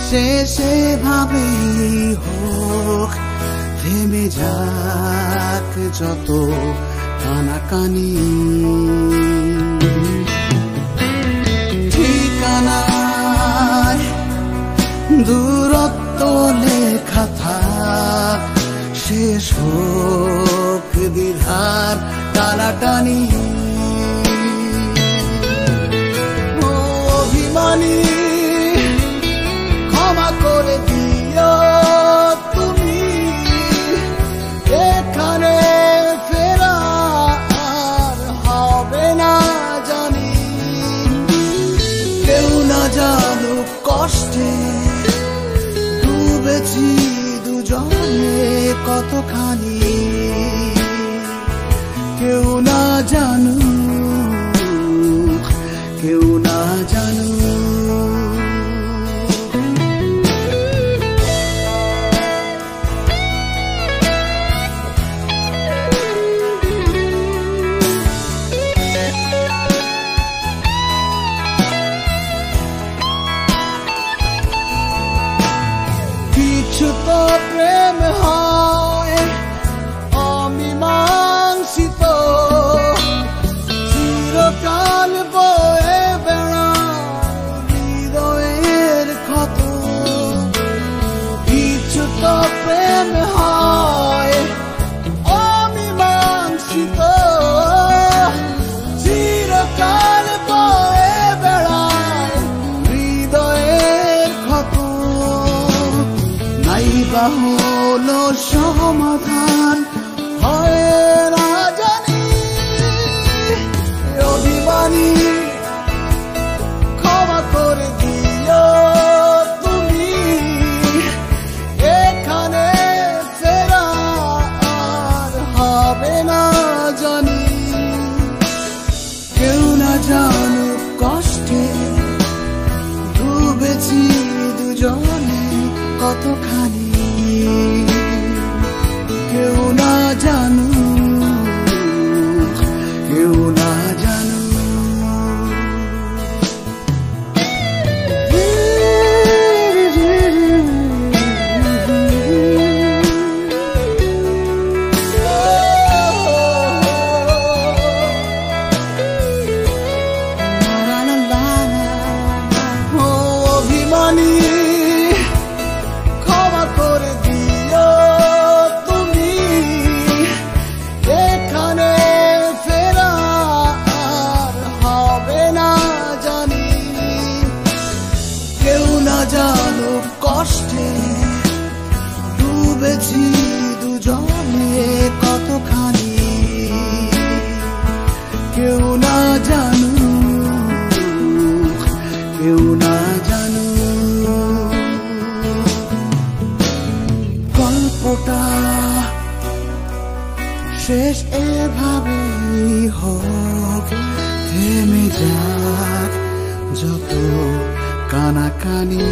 শেষে ভাবেই হোক থেমে যাক যত কানাকানি ঠিকানায় দূরত্ব লেখা থাক শেষ হোক দ্বিধার টানাটানি অভিমানী ক্ষমা করে দিও তুমি এখানে ফেরা আর হবে না জানি কেউ না জানুক কষ্টে ডুবেছি দুজনে কতখানি কেউ না জানুক কেউ না জানুক কিছু তো প্রেম হয় অমীমাংসিত চিরকাল বয়ে বেড়ায় হৃদয়ের ক্ষত কিছু তো প্রেম হয় অমীমাংসিত চিরকাল বয়ে বেড়ায় হৃদয়ের ক্ষত নাইবা হলো সমাধান হয় না জানি অভিমানী ক্ষমা করে দিও তুমি এখানে ফেরা আর হবে না জানি কেউ না জানুক কষ্টে ডুবেছি দুজনে কতখানি কেউ না জানুক কেউ না জানুক অভিমানী ক্ষমা করে দিও তুমি এখানে ফেরা আর হবে না জানি কেউ না জানুক কষ্টে ডুবেছি দুজনে কতখানি কেউ না জানুক কেউ না জানুক গল্পটা শেষ এভাবেই হোক থেমে যাক যত কানাকানি